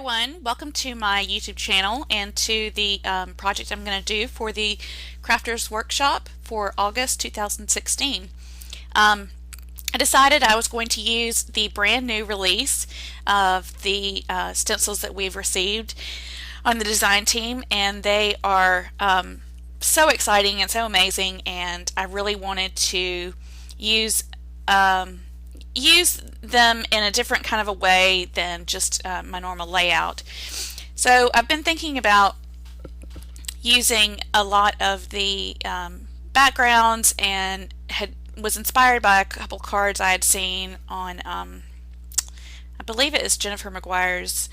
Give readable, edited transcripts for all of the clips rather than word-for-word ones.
everyone, welcome to my YouTube channel and to the project I'm going to do for the Crafters Workshop for August 2016. I decided I was going to use the brand new release of the stencils that we've received on the design team, and they are so exciting and so amazing, and I really wanted to use use them in a different kind of a way than just my normal layout. So I've been thinking about using a lot of the backgrounds, and was inspired by a couple cards I had seen on I believe it is Jennifer McGuire's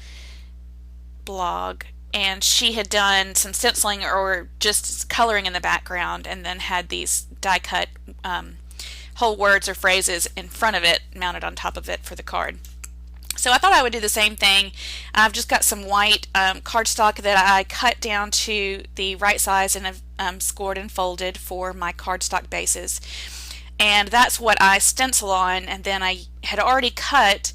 blog, and she had done some stenciling or just coloring in the background and then had these die cut whole words or phrases in front of it mounted on top of it for the card. So I thought I would do the same thing. I've just got some white cardstock that I cut down to the right size and have scored and folded for my cardstock bases, and that's what I stencil on. And then I had already cut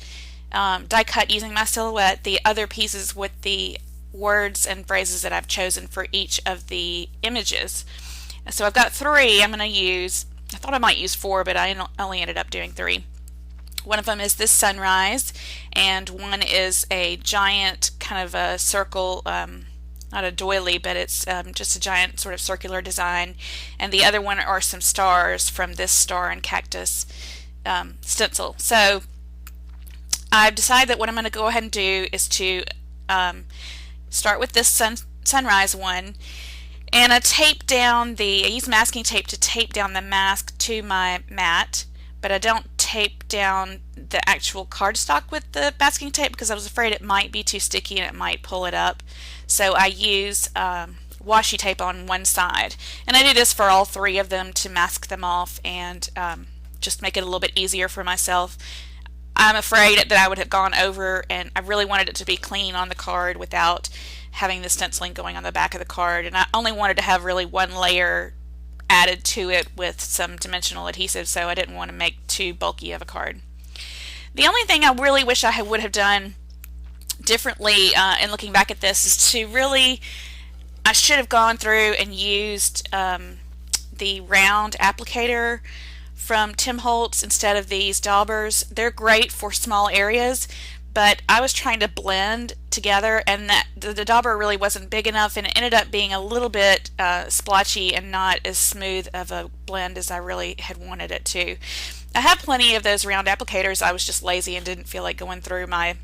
die cut using my silhouette the other pieces with the words and phrases that I've chosen for each of the images. So I've got three I'm going to use. I thought I might use four, but I only ended up doing three. One of them is this sunrise, and one is a giant kind of a circle, not a doily, but it's just a giant sort of circular design, and the other one are some stars from this star and cactus stencil. So I've decided that what I'm going to go ahead and do is to start with this sunrise one. And I use masking tape to tape down the mask to my mat, but I don't tape down the actual cardstock with the masking tape because I was afraid it might be too sticky and it might pull it up. So I use washi tape on one side. And I do this for all three of them to mask them off and just make it a little bit easier for myself. I'm afraid that I would have gone over, and I really wanted it to be clean on the card without having the stenciling going on the back of the card, and I only wanted to have really one layer added to it with some dimensional adhesive, so I didn't want to make too bulky of a card. The only thing I really wish I would have done differently in looking back at this is to really, I should have gone through and used the round applicator from Tim Holtz instead of these daubers. They're great for small areas, but I was trying to blend together, and that the dauber really wasn't big enough, and it ended up being a little bit splotchy and not as smooth of a blend as I really had wanted it to. I have plenty of those round applicators. I was just lazy and didn't feel like going through my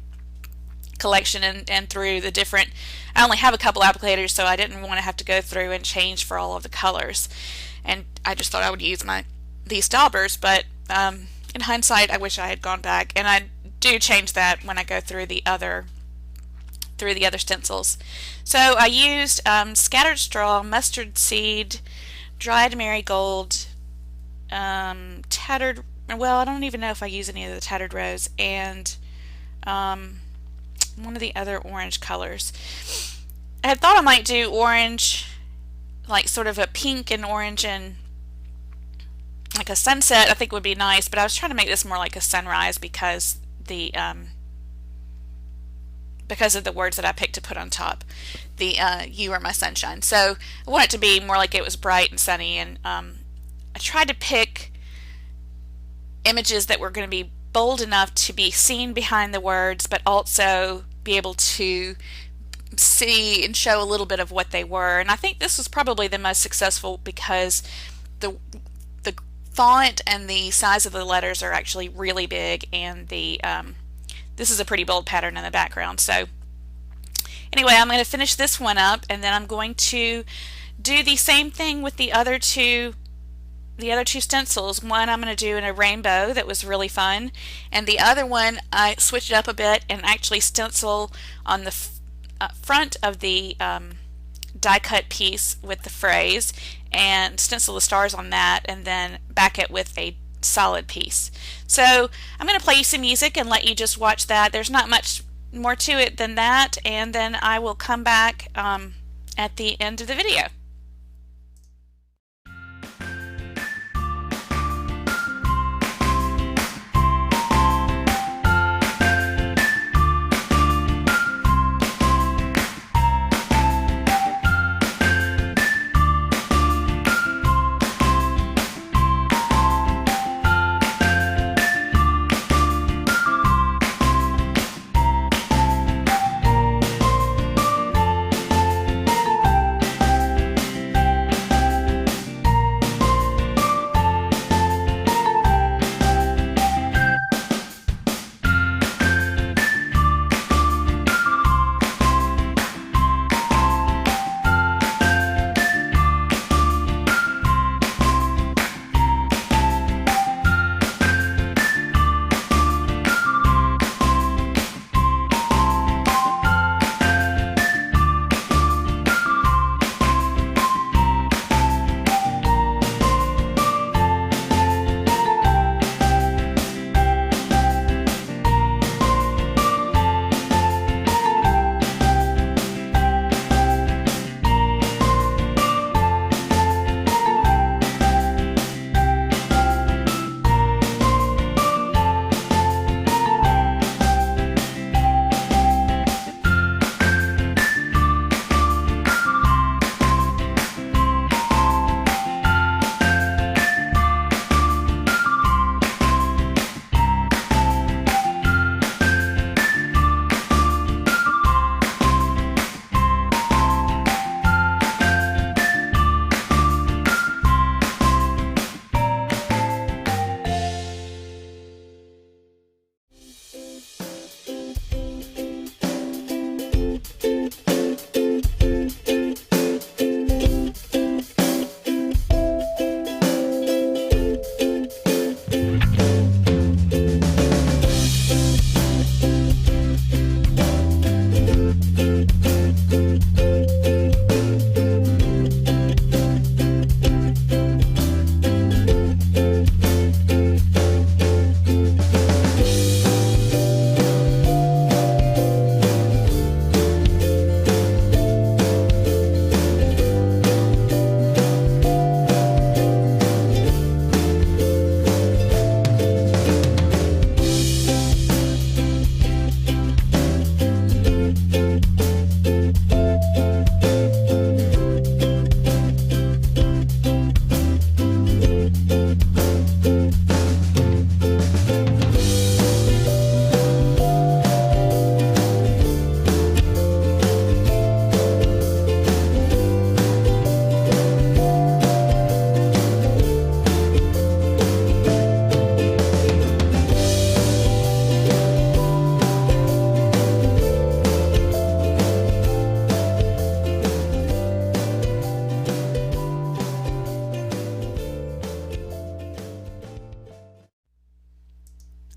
collection and through the different, I only have a couple applicators, so I didn't want to have to go through and change for all of the colors, and I just thought I would use these daubers, but in hindsight I wish I had gone back, and I do change that when I go through the other stencils. So I used scattered straw, mustard seed, dried marigold, tattered, well, I don't even know if I use any of the tattered rose, and one of the other orange colors. I had thought I might do orange, like sort of a pink and orange and like a sunset I think would be nice, but I was trying to make this more like a sunrise because of the words that I picked to put on top, the you are my sunshine. So I want it to be more like it was bright and sunny, and I tried to pick images that were going to be bold enough to be seen behind the words, but also be able to see and show a little bit of what they were. And I think this was probably the most successful because the font and the size of the letters are actually really big, and this is a pretty bold pattern in the background. So anyway, I'm going to finish this one up, and then I'm going to do the same thing with the other two stencils. One I'm going to do in a rainbow that was really fun, and the other one I switched it up a bit and actually stencil on the front of the die cut piece with the phrase and stencil the stars on that, and then back it with a solid piece. So I'm going to play you some music and let you just watch that. There's not much more to it than that, and then I will come back at the end of the video.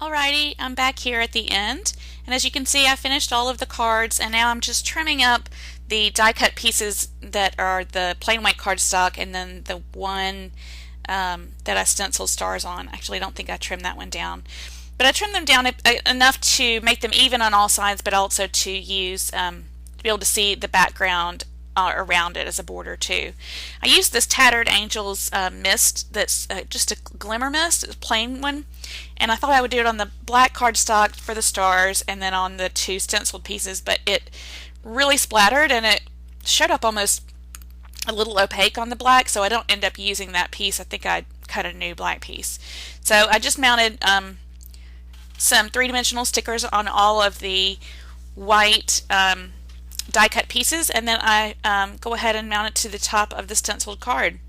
Alrighty, I'm back here at the end, and as you can see I finished all of the cards, and now I'm just trimming up the die cut pieces that are the plain white cardstock, and then the one that I stenciled stars on. Actually, I don't think I trimmed that one down, but I trimmed them down enough to make them even on all sides, but also to use to be able to see the background around it as a border too. I used this Tattered Angels mist that's just a glimmer mist, it's a plain one, and I thought I would do it on the black cardstock for the stars and then on the two stenciled pieces, but it really splattered and it showed up almost a little opaque on the black, so I don't end up using that piece. I think I cut a new black piece. So I just mounted some three-dimensional stickers on all of the white die cut pieces, and then I go ahead and mount it to the top of the stenciled card.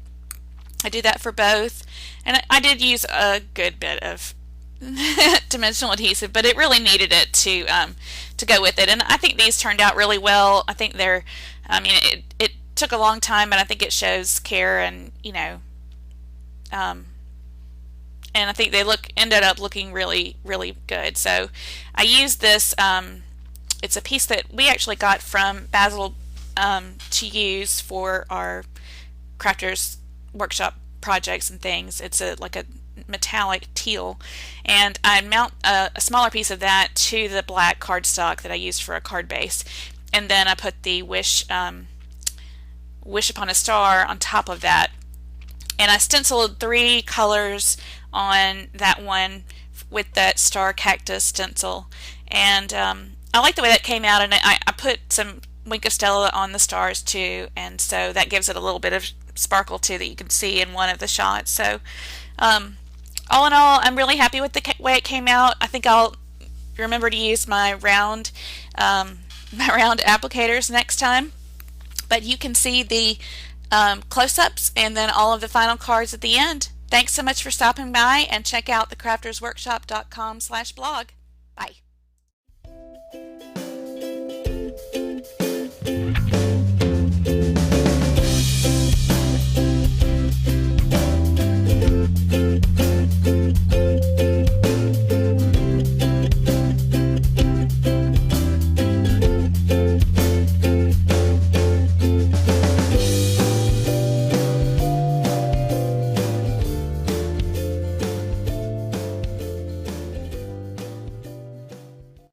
I do that for both, and I did use a good bit of dimensional adhesive, but it really needed it to go with it, and I think these turned out really well. I think they're, I mean, it took a long time, but I think it shows care, and and I think they ended up looking really, really good. So I used this. It's a piece that we actually got from Basil to use for our Crafters Workshop projects and things. It's like a metallic teal, and I mount a smaller piece of that to the black cardstock that I used for a card base, and then I put the Wish Upon a Star on top of that, and I stenciled 3 colors on that one with that star cactus stencil, and I like the way that came out, and I put some Wink of Stella on the stars too, and so that gives it a little bit of sparkle too that you can see in one of the shots. So all in all, I'm really happy with the way it came out. I think I'll remember to use my round applicators next time, but you can see the close-ups and then all of the final cards at the end. Thanks so much for stopping by, and check out thecraftersworkshop.com/blog. Bye.